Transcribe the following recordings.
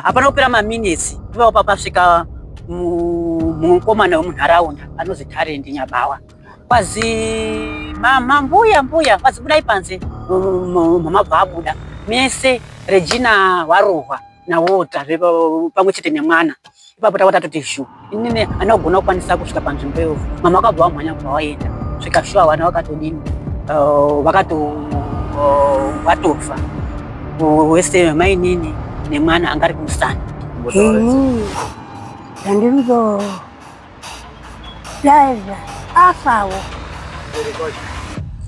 Hapana kupera maminutes ndipo papasvika mukomana wemunharaunda anozi Talent Nyabawa. Kwazi mama mbuya kwazi budai panze mama bvabuda mese Regina warohwa nawota pamwe chete nemwana. Ipapo tawatati shu inini anogona kukwanisa kusvika panzvimbo iyo. Mama akabva wamhanya kwawaenda svika shuwa wana wakatodini watofa wese mainini nemwana angari kumusana. Ndirizo Liza afawo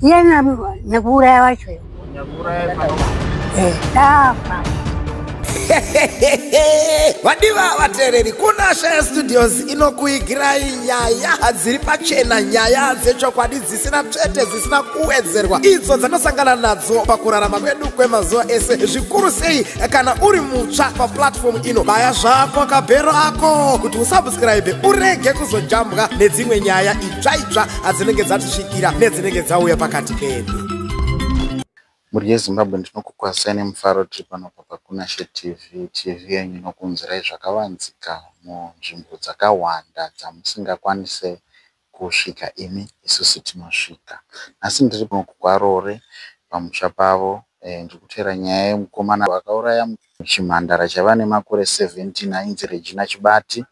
yena Nyakura wacho dafa Vadiva vatereri kuna Shaya Studios inokuigirai nyaya dziri pachena, nyaya dzechokwadi dzisina tsvete dzisina kuwedzerwa idzo dzanosangana nadzo pakurarama kwedu kwemazuva ese. Zvikuru sei kana uri mutsva paplatform ino, baya zvako kabhero ako kuti usubscribe urege kuzojambwa nedzimwe nyaya itsva dzinenge dzatisvikira nedzinenge dzauya pakati pedu. Muri yeZimbabwe ndinokukwasai nemufaro tiri pano Kuna She TV yenyu inokunzirai zvakavanzika munzvimbo dzakawanda dzamusingakwanise kusvika imi isusu tinosvika. Asi ndiri pano kuGwarore pamusha pavo ndikutera nyaya yemukomana akauraya chimhandara chava nemakore 17 ainzi Regina Chibati.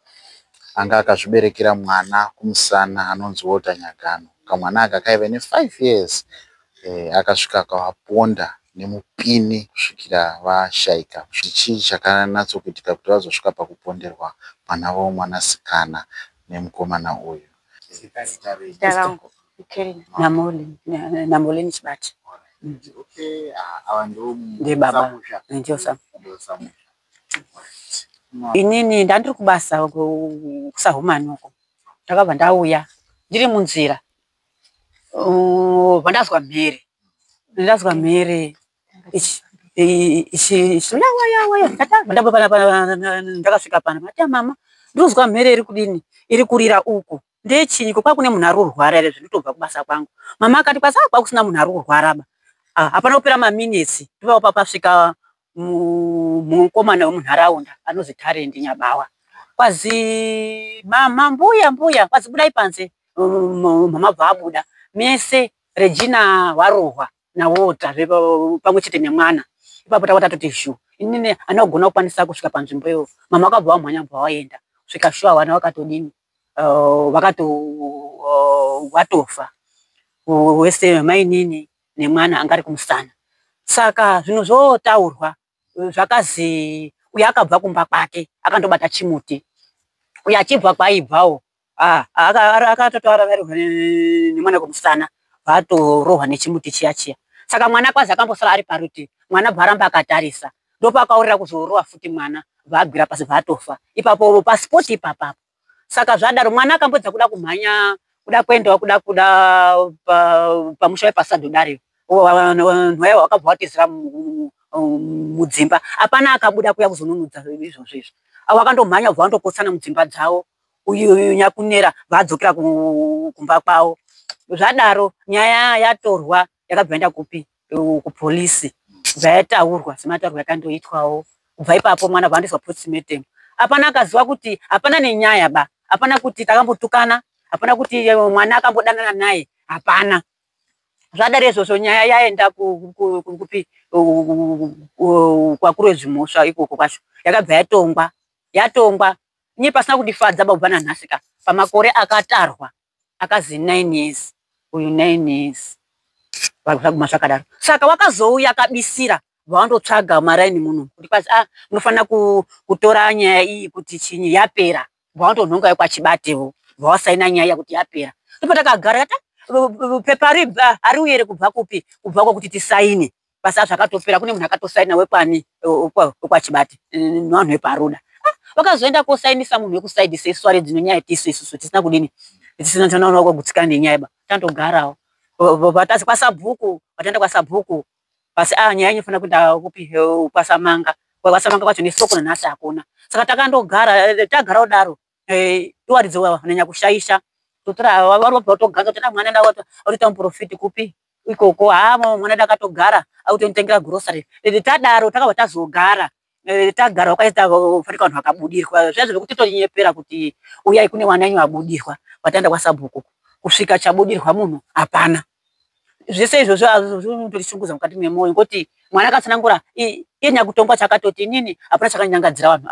Anga akazviberekera mwana kumusana anonzi Walter Nyagano. Kamwana aka kaive ne5 years. Akasvika akawaponda nemupini kusvikira vashaika. Chichi chakanatsokuitika kuti vazosvika pakuponderwa mwana wavo mwanasikana nemukomana uyu. Namoleni Chibati. Ndiye baba. Ndiyo Sam. Inini ndandiri kubasa kusahumani uko. Ndakabva ndauya ndiri munzira. Vandazwa mhere ndakasvika pano mati mama ndinozwa mhere iri kudini iri kurira uku ndechinyi kwa kune munhu ari kurwara ere zvindotobva kubasa kwangu. Mama akati kwasakwa kusina munhu ari kurwara ba. Hapana kupera maminutes ndipo papasvika mukomana wemunharaunda anozi Talent Nyabawa. Kwazi mama mbuya kwazi budai panze mama bvabuda mese Regina warohwa nawota pamwe chete nemwana. Ipapo tawatati shu inini anogona kukwanisa kusvika panzvimbo iyo. Mama akabva wamhanya bvawaenda svika shuwa wana wakatodini watofa wese mainini nemwana angari kumusana. Saka zvinhu zvotaurwa zvakazi uya akabva kumba kwake akandobata chimuti, uya achibva kwaibvawo akatotaura nemwana kumusana vatorohwa nechimuti chiya. Saka mwana kwazi akambosara ari paruti, mwana bvaramba akatarisa ndopakaurira kuzorohwa futi mwana vagwira pasi vatofa ipapo pasipoti ipapapo. Saka zvadaro mwana akambodza kuda kumhanya kuda kuendawo kuda pamusha wepasadhodare nhwaya wakabva watizira mudzimba. Hapana akabuda kuya kuzonunudza izvozvo. Wakandomhanya kubva wandokotsana mudzimba dzavo. Uyu nyakunera vadzokera kumba kwavo. Zvadaro nyaya yatorwa yakabva enda kupi kupolisi. Zvayataurwa semataurwa yakandoitwawo. Kubva ipapo mwana bvaandiswa postmortem. Hapana akaziva kuti hapana nenyaya ba. Hapana kuti takambotukana, hapana kuti mwana akambodanana naye, hapana. Zvadaro izvozvo nyaya yaenda kupi kwakuru wezvimhosva ikoko kwacho. Yakabva yatongwa. Nye pasina kundifadza babva nanhasika pamakore akatarwa akazi 9 years. Uyu 9 years. Vakaguma zvakadaro. Saka wakazouya akabisira vawandotsvaga maraini muno kuti kwazi munofanira kutora nyaya iyi kuti chinyi yapera. Vawandonhonga kwaChibatewo vawasaina nyaya kuti yapera. Ndipo takagara pepa ari uyere kubva kupi kubva kwakuti tisaine. Basa zvakatopera kune munhu akatosaina wekwani kwaChibate nevanhu vepaRuda. Wakazoenda kosainisa munhu wekusaidi sesware dzinonyaya tisu isusu tisina kudini tisina tinoona kugutsikana nenyaya ba tandogarawo vatazi kwasabhuku vatenda kwasabhuku basi nyaya inofana kuenda kupi kwasamanga kwacho nesoko nanhasi akona. Saka takandogara tagarawo daro ndiwaridze wananya kushaisha totora varotogara tena mwana ndawo uri muprofiti kupi ikoko mwana dakatogara autonitengera grocery tadaro takabva tazogara tagara wakaita ufanika vanhu vakabudirwa zviya zvekuti tonyepera kuti uyai kune wananyu wabudirwa wataenda kwaSabhuku kusvika chabudirwa munhu hapana. Zvese izvozvo azvinotorishungudza mukati memwoyo ngoti mwana akatsanangura iye kutongwa chakatoti nini hapana chakanyangadzira vanhu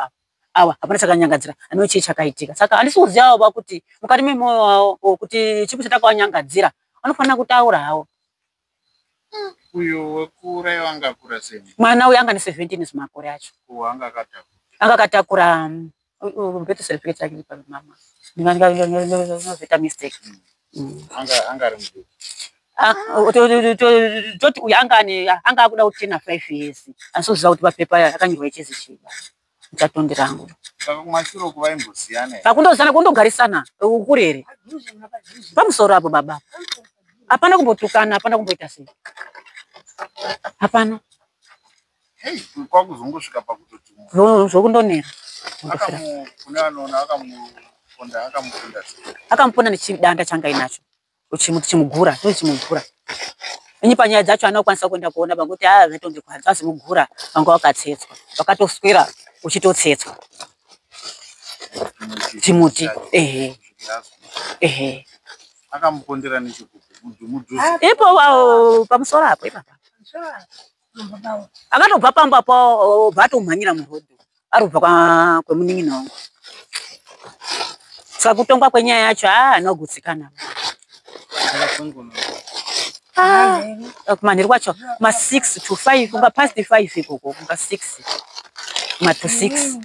ava hapana chakanyangadzira ano chii chakaitika. Saka handisi kuziva baba kuti mukati memwoyo wavo kuti chipi chatakawanyangadzira anofanira kutaura hawo. Uyo wekura angakura sei? Mwana uyu anga ne17 zimakore acho. Anga akatakura birth certificate chake pa mama. Ndinga mistake. Anga ari mudiki. Toti uyu anga akuda kuchena 5 years. Asoziva kuti papepa akanyorwa ichizi chiba. Chatonderangu. Saka kumashuro kuvaimboziyana. Pakundozana kundogarisana ukurere. Pamusoro apo baba. Hapana kumbotukana, hapana kumboita sei. Hapana. Hey, kwakuzongosvika pakutoti. Zvokundonera. Kune anoona akamufunda sei? Akamupona nechidanda changa inacho. Chimugura, chimugura. Ini panyaya dzacho anokwanisa kuenda kuona pakuti zvatonge kwanza azimugura vanga wakatsetswa. Vakatoswera uchitotsetswa. Chimuti. Akamupondera nechikupi. Ipo pamusoro apo ipapa. Akatobva pamba po vatomhanyira murodhi. Arubva kwemunin'ina wangu. Saka kutongwa kwenyaya yacho anogutsikana. Kumanheru kwacho ma 6 to 5 kunga past 5 ikoko kunga 6 ma to 6.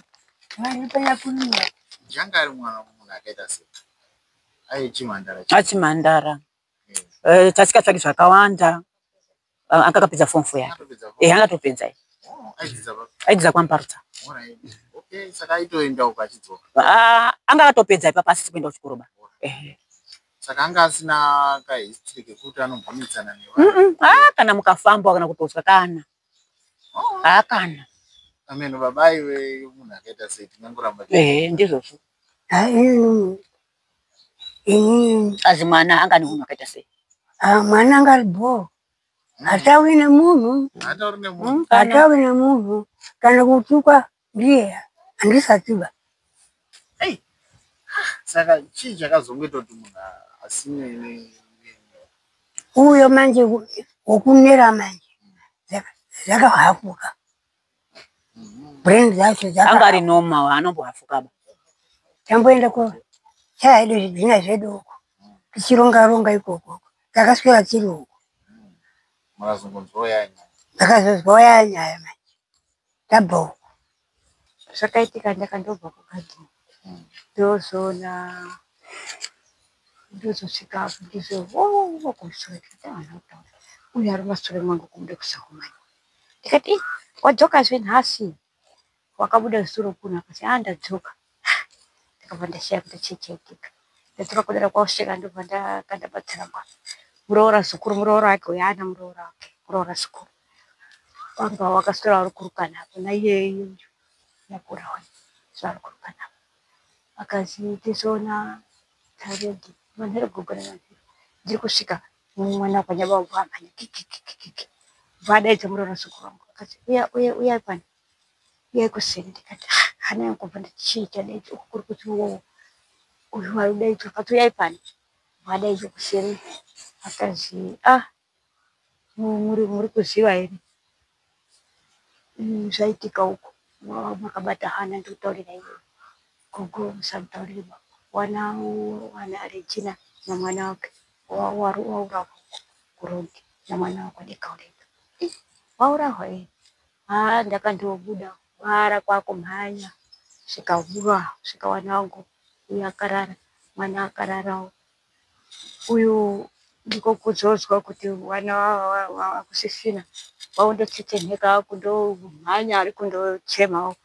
Janga ari mwana munhu akaita sei? Aichimhandara. Achimhandara. Tasika tsvaki zvakawanda. Akapedza form 4 yake. Akatopedza. Aidzidza kwaMparutsa. Okay, saka aitoenda ukachidzoka. Anga akatopedza ipapo asisi kuenda kuchikoro ba. Saka anga asina kahistory kekuti anombomitsana nevanhu. Kana mukafamba kana kutotsva kana. Kana. Ameno baba iwe munhu akaita sei tinongoramba. Ndizvozvo. Azi mwana anga nemunhu akaita sei? Mwana anga ari bo. Hatauri nemunhu. Hatauri nemunhu. Kana kutukwa ndiye handisatiba. Saka chii chakazongoita kuti munhu asine uyo manje wokunera manje zvakahafuka. Brand dzacho anga ari noma anombohafuka ba. Tamboenda ko chaido zvidhina zvedu uko. Tichironga ikoko. Takaswera tiri uko. Takazozvoya nyaya manje. Tabho. Zvakaitika ndakandobva kugadhi. Ndozona ndozosvika apo ndizvokusweka vanhu uyu ari mashure mwangu kumude kusakumanya. Ndikati wadzoka zvenhasi wakabuda suro kuna kasi ndadzoka. Ndakabva ndashiya kuti chichaitika. Ndadzoka kudara kwausvika ndobva ndakandabatsira mwana. Muroora zukuru muroora wake uyana muroora wake muroora zukuru. Wanga wakaswera vari kurukana apo naiyeyo yakura wani zvari kurukana. Akazi tizona taredi manhero gogora ndiri kusvika mwana kwanyaba ubamanya kiki vadaidza muroora zukuru wangu. Akazi uya pani uya kuseni. Ndikati hana yangu kubva ndichiita daidza uku kuri kuti uyu waidaidzwa kati uyai pani vadaidza kuseni. Akazi muri kuziva here zvaitika uko makabata hana ndikutaurira iwe gogo musamutaurire wana Regina namwana wake waura kurongi namwana wake ndikaurika wauraho here ndakandobuda wara kwakumhanya svika wana wangu uyu akarara mwana akararawo uyu ndiko kuzodzwa kuti wana wakusisina waundotetenheka kundomhanya ari kundochemawo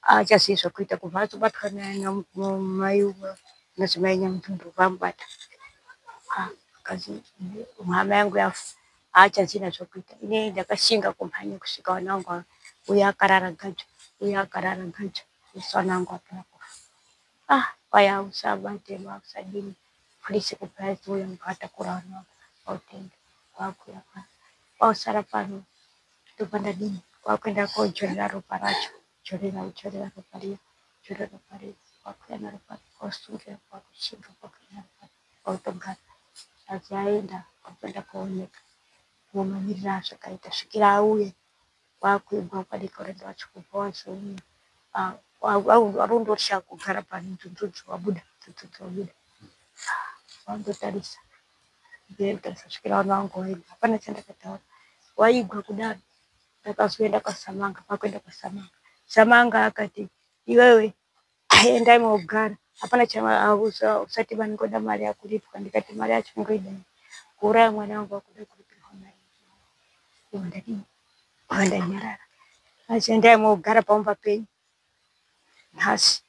achazivi zvokuita kubva atobatwa namai madzimai nyamutundu vamubata. Akazi hama yangu yafa aachazina zvokuita. Ine ndakashinga kumhanya kusvika wana wangu uyu akarara gacho uyu akarara gacho wana wangu apera kufa. Waya usabatema usadini polisi kupraisi uyo mbata kurana wautenda wakuya wausara pano ndobva ndadini Wakwenda kochorera ropa racho, chorera ropa ria, chorera ropa ria, wakwenda ropa kosungira kwakushinga kwakwenda ropa kwautogara. Achaenda wakwenda kuoneka mumamirira zvakaita svikira auye wakuigwa kwadikoredwa chikupozo warundosha kugara panzvunzvudzi wabuda wandotarisa svikira wangu waigwa hapana chandakataura waigwa kudaro. Ndakazoenda kwaSamanga kwakwenda kwaSamanga Samanga akati iwewe endai mogara hapana chama usati vangoda mari yakuripwa. Ndikati mari yacho ngoida kuuraya mwana wangu wakuda kuripirwa mari ndanyarara. Asi endai mogara pamumba penyu nhasi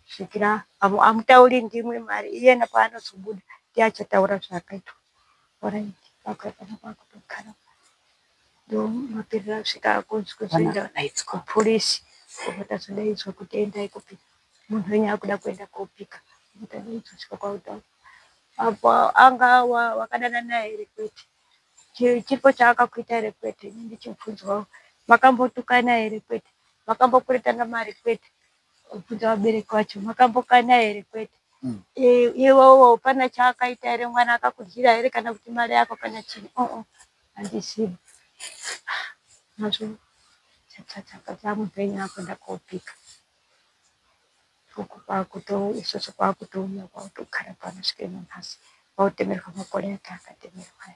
svikira amutauri ndimwe mari iyena paanozobuda ndiye achataura zvakaitwa. Oraiti vakapana kwakutogara ndo maperera asvika kuzoenda kupolisi vakatazodaidzwa kuti endai kupika munhu wenyu akuda kuenda kopika. Vakadaidzwa svika kwautaura apo anga wakadana naye ere kwete chipo chaakakuita ere kwete. Ndichibvunzwawo makambotukana ere kwete makambokuretana mari kwete. Kubvunza vabereki vacho makambokana ere kwete. Iwowo pana chaakaita ere mwana akakudyira ere kana kuti mari yako kana chini. Handizivi nazvo chaka mupenyu akwenda kopika isoso kwakutouya kwakutogara panosvike nanhasi kwautemerwa makore ake akatemerwa.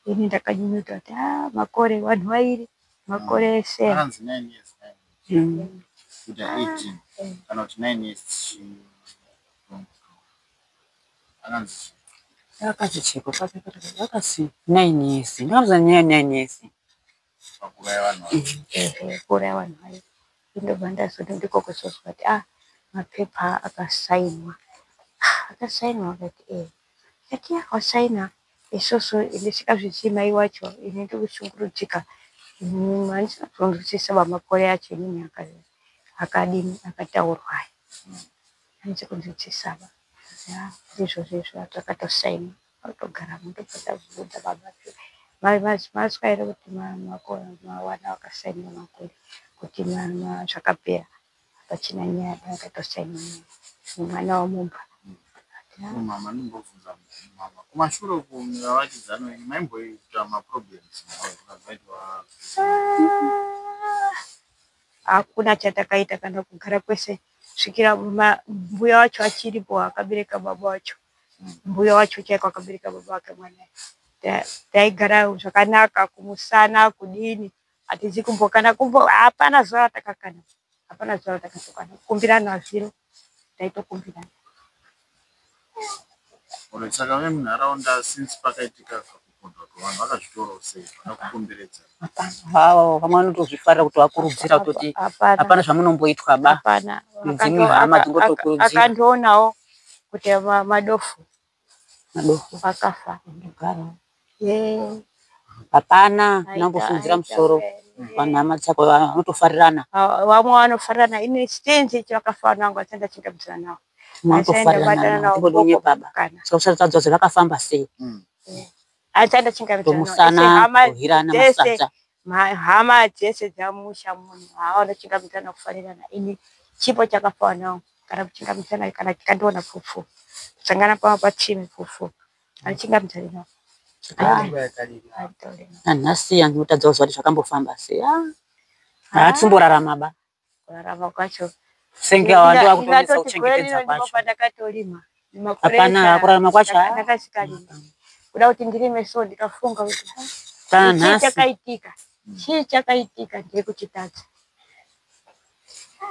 Ini ndakanyunyuta kuti makore 1 makore 7 akazi chiko akasi 9 years ndakazanya 9 years kuuraya vanhu vairi. Indobva ndazoti ndiko kusozwa kuti mapepa akasainwa akati kati akasaina isoso ndisikazvizivi mai wacho ini ndikushungurudzika handisina kuzonzwisisa makore acho inini akadini akataurwa handisi kunzwisisa ndizvo takatosaina autogara ndopatavuda baba maswaire kuti mwana wakasainwa makore kuti zvakapera pachina nyaya akatosainwa mwana wamumba. Mama ndimbobvunza mama kumashure kumavakidzano maimboita maproblems akaitwa hakuna chatakaita kana kugara kwese svikira mbuya wacho achiripo akabereka baba wacho. Mbuya wacho chaiko akabereka baba wake mwana taigara zvakanaka kumusana kudini hatizi kumbokana hapana zuva ratakakana hapana zuva ratakatokana kukumbirana zviro taitokumbirana. Saka vemunharaunda since pakaitika kukundwa kwevanhu vakazvitorawo sei vakakukomberedza? Hapana vamwe vanotozvifarira kuti vakurudzira kutoti hapana zvamunomboitwa ba. Hapana hama dzingotokurudzira akandoonawo kuti madofu vakafa hapana nambofunzira musoro vanhama dzako vanotofarirana vamwe vanofarirana ini sitenzi chivakafa vanangu atenda chingabvisana navo saka vakafamba sei atenda chingamvisana hama dzese dzamusha munhu havanochingamvisana kufarirana. Ini chipo chakafa vanangu kana kuchingamvisana kana tikandiona pfupfu kusangana patsime pfupfu hatichingamvisani navo. nanhasi anotadza kuziva kuti zvakambofamba sei hatimborarama ba kurarama kwacho senge wandu wakutonesa kuchengetedza kwacho pandakatorima hapana kurarama kwacho ndakasikarima kuda kuti ndirime so ndikafunga kuti chii chakaitika ndekuchitadza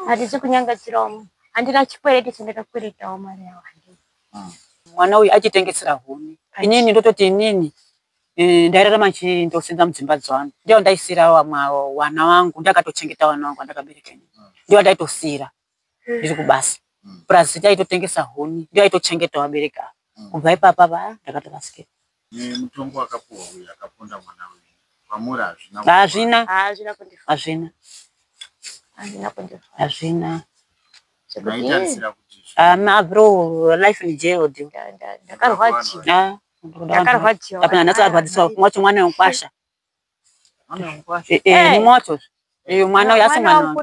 handisi kunyangadzirawo handina chikwereti chandakakweretawo mari yawo mwana uyu achitengesera huni inini ndototi inini ndairarama ndosenza mudzimba dzangu ndiyo ndaisira wana wangu ndakatochengeta wana wangu andakabereka ini ndiyo ndaitosira ndiri kubasa plus ndaitotengesa huni ndiyo aitochengeta wabereka kubva ipapa ndakatovasikira. Mutombo wakapuwa uyu akaponda mwana uyu pamuri hazvina bro life in jail dio ndakarwadziwa apana nhasi arwadziwa kumwacho mwana wekwasha Ni moto. Mwana uyu asi mwana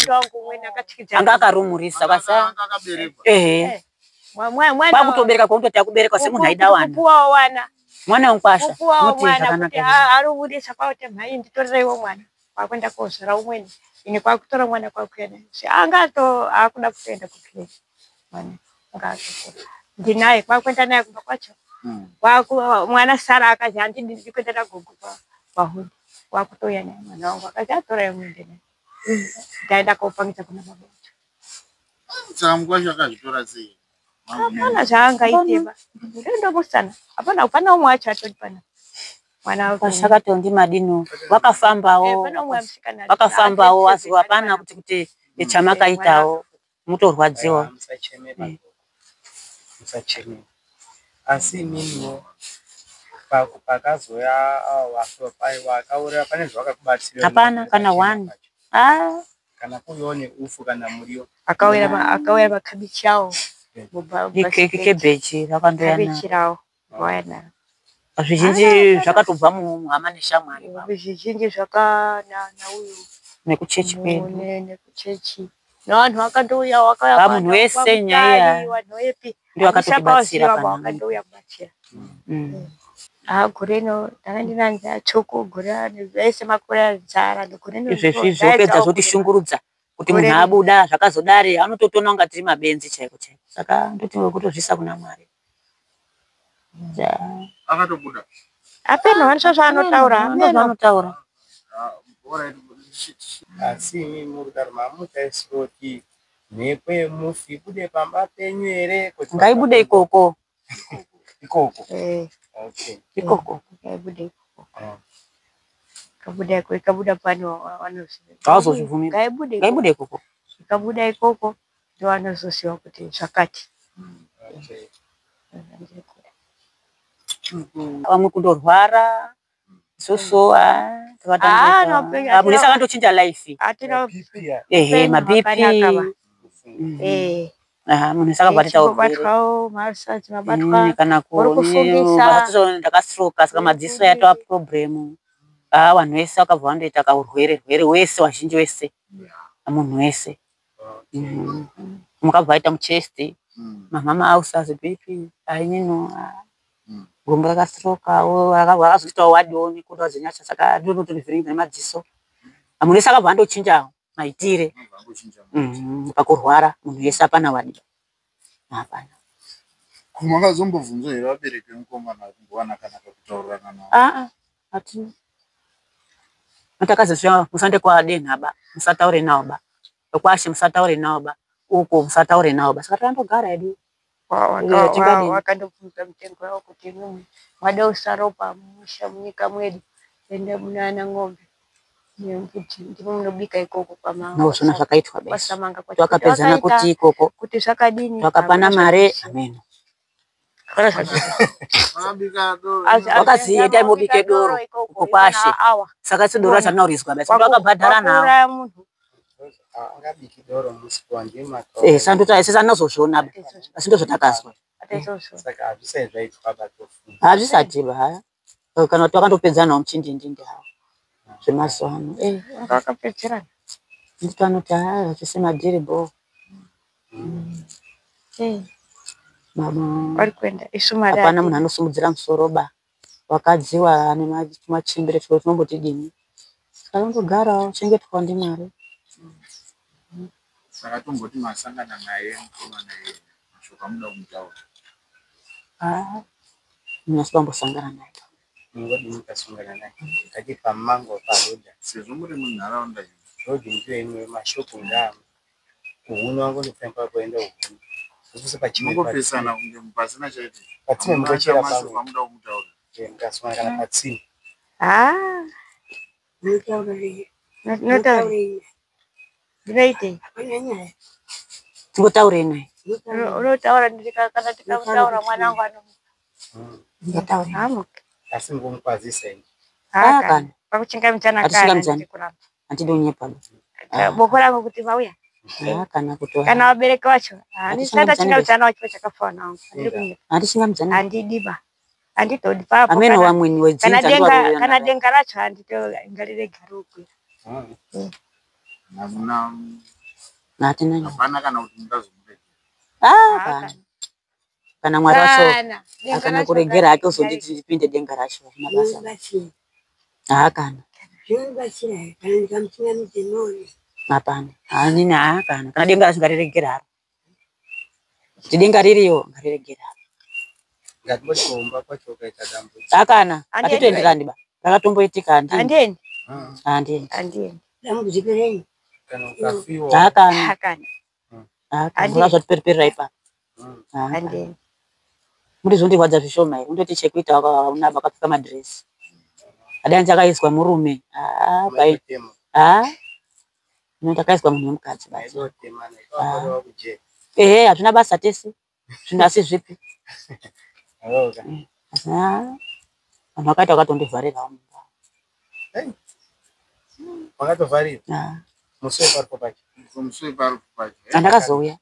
anga akarumurisa basa. Kwakutobereka kwautoti akubereka semunhu aida wana. Mwana unkwasha. Arumurisa kwaute mhai nditoreiwo mwana. Kwakwenda kozora umweni. Ini kwakutora mwana kwakuenda. Angato akuda kuenda kukhile. Mwana ngato. Ndinaye kwakwenda naye kumba kwacho. Mwana Sara akazi handidi ndikwenda nagogo kwahundi. Kwakutoya naye mwana wangu akazi atora mwende. Ndaenda kopangisa kuna baba. Tsamkwasha akazvitora sei? Hapana zvaangaiteba. Ndo musana. Hapana upana umwacho atopana. Mwana Pashakato ndi madino vakafambawo vakafambawo aziwa pana kuti chamakaitawo mutorwadziwa. Musacheme. Asi mimi pakazoya waso pai wakaura pane zvakakubatsira. Hapana kana wani. Kana kuone ufu kana muriyo. Akawira makabichi yao. Kebechi rakandoyana. Kabichi rao. Waena. Zvizhinji zvakatobva muhama neshamwari. Zvizhinji zvaka na uyu nekuchechi kwedu. Nekuchechi. Vanhu vakandouya wakauya munhu wese nyaya vanhu vepi ndio akatotibatsira pana vakandouya kubatsira. Goreno ndinanza choko gorani vese makore dzara goreno izvezvi zvopedza zvotishungurudza kuti munhu abuda zvakazodare anototona kunga tiri mabenzi chaiko chaiko. Saka ndoti kutozvisa kuna Mwari. Akatobuda. Apeno vanosva anotaura. Asi mimi murudaro mutaisiroti nekwe mufi bude pamba penyu ere kuti ngaibude ikoko. Okay. Ikoko ngaibude ikoko. Kabuda pano vanozviziva. Vazozvivumira. Ngaibude ikoko. Kabuda ikoko ndio vanozosiwa kuti zvakati. Vamwe kundorwara sosoa takatambuka munisa kandochinja life atina mabipi munhu saka batwa masaji mabatwa kana kuone ndakastroka saka madziso yatova problem. Vanhu vese vakabva vandoita kaurwere wese wazhinji wese munhu wese mukabva aita muchest mama ausazi bipi ainyino gombo rakastroka vakazoitawo wadioni kuda zenyasha saka ndinotondivhiringa nemadziso munhu wese akabva andochinja maitire pakurwara munhu wese apana wadi hapana. Makazombobvunza here vabereki vemukomana kumbowana kana kakutaurana navo? Hatina. Matakazozviya musande kwadenhaba musataure navo ba. Kwashe musataure navo ba. Uko musataure navo ba. Saka tandogara hedu. Wakandobvunza mutengo wavo kuti mwada usaropa musha munyika mwedu ende munana ng'ombe nekuti ndipo munobika ikoko pamanga nosona zvakaitwa basi twakapedzana kuti ikoko kuti zvakadini twakapana mare ameno wakaziye taimobike doro uko kwashe saka sidoro chanaurizwa basi twakabhadhara nawo angabiki doro musipo ndima sandota sesa nazozvona asi ndozvatakazwa saka hazvisai zvaitwa batofu hazvisati ba kana twakandopedzana muchindindindi hawo zvemazuva ano vakapedzerana ndito anoti vachisema dhiribo vari kuenda isu mari hapana munhu anosumudzira musoro ba wakadziwa ane machimbire chiro tinombotidini saka undogarawo chengetwa ndimari. Saka tomboti masangana naye mukomana iye mashoka muda kumutaura. Munasambosangana naye. Ngodi mukasangana naye. Kati pamango paroda. Sezvo muri munharaunda iyi. Rodi ndiyo imwe mashoko ndamo. Kuhunu wangu ndipemba kuenda huku. Sose pachimwe mungopesana kunge mupasina chaiti. Patime mukochera mashoka muda kumutaura. Mukasangana patsini. Notauri. Great. Ngotaure naye. Unotaura ndikakana tikakutaura mwana wangu ano. Ngotaure. Amuke. Asi ngomkwazisa ini. Kana. Pakuchinga mchana kana. Antidonyepa. Boko rangu kuti vauya. Kana kutoa. Kana wabereki wacho. Nisata chinga mchana wacho chakafana wangu. Andishinga mchana. Andidiba. andito ndipapo ameno wa mwini wejinja kana denga racho andito ngalire garuku na tena hapana kana kuti mungazomurega kana mwari wacho akana kuregera ake uzonditi tipinde denga racho mabasa kana hapana anina kana denga racho ngariregera tidenga ririyo ngariregera ngatimbochomba kwacho kaita dambudziko akana atitoenderani ba rakatomboitika andeni dambudziko renyi kana ukafiwa akana zvatiperipera ipa andeni muri zvondirwadza zvishoma here undoti chekuita una vakapfeka madresi adai ndakaiswa murume ndakaiswa munhu wemukadzi basi hatuna basa tese asi zvipi vanhu vakaita vakatondivharirawo wakatovharira muswe paripo pacho andakazouya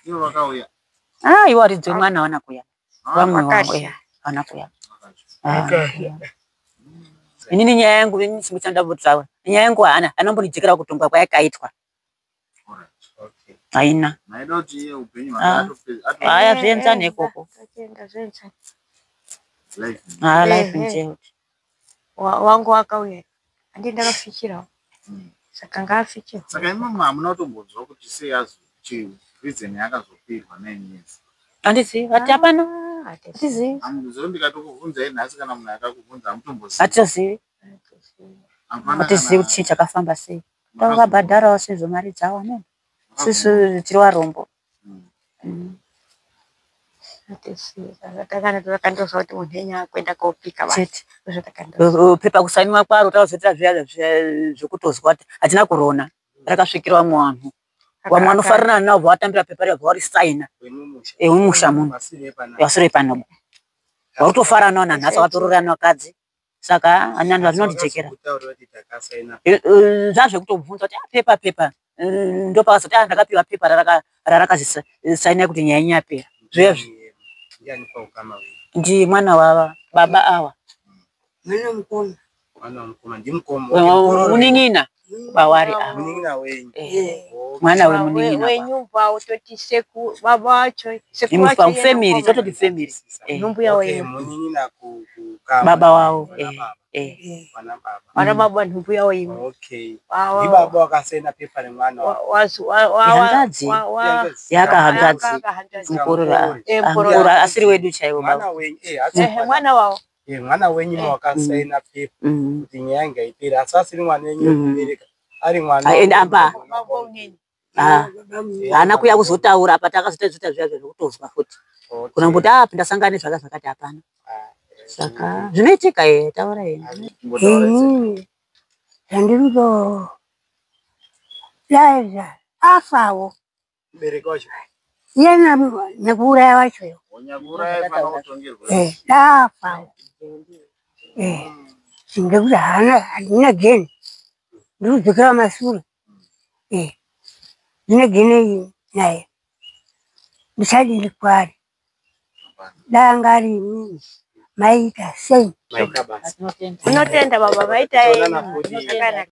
ivo vakauya iwo aridzo mwana wana kuya vamwe wangu wana kuya inini nyaya yangu chimichandambotsawa nyaya yangu hana anombonijekera kutonga kwayakaitwa haina maida kuti iye upenyu haya zvienzane ikoko life nje wangu wakauya andi ndakafichirawo saka ngafichira saka imama hamuna kutombonzwa kuti sei reason yakazopirwa nenyezi handisi hati hapana hatizivi amuziro ndikatokubvunzai nhasi kana munhu akakubvunza hamutombozivi hatizivi hatizivi kuti chii chakafamba sei takabhadharawo sizvo mari dzawo ne sisu tiri varombo takandozwa kuti munhu enyaya kuenda koopika pepa kusainiwa kwaro takazoita zviya zvekutozwa kuti hatina kurona rakasvikira vamwe vanhu vamwe vanofarana navo vatambira pepa rebva varisaina wemusha munhu vasure panobo vakutofaranawo nanhasi vakatororana vakadzi saka anyanhu vazinondijekera zvazvekutobvunza kuti pepa ndopakazoti ndakapiwa pepa rarakazisaina kuti nyaya inyapera zvezvo ndi mwana wa baba awa munin'ina bawari mwana wemunin'ina wenyumba utoti seku baba wacho seku wacho family tototi family mbuya wewe munin'ina baba wao wana baba mbuya wewe okay ndi baba wakasena pepa remwana wahangadzi yakahangadzi mukorora asiri wedu chaiwo mwana wenyu mwana wao mwana wenyu wakasaina pepa kuti nyaya ingaipera asasiri mwana wenyu kubereka ari mwana amba hana kuya kuzotaura apa takazoita zviya zvekutozwa futi kuna kuti ndasangane zvakati hapana saka zvinoitika taura zvandirido laiza afawo bereka wacho yena nekuuraya wachoyo dafawo ngekuti handina geni ndikudzokera mashure ndine geni naye ndichadiri kwari dangari mimi maita sei maika basi unotenda baba maita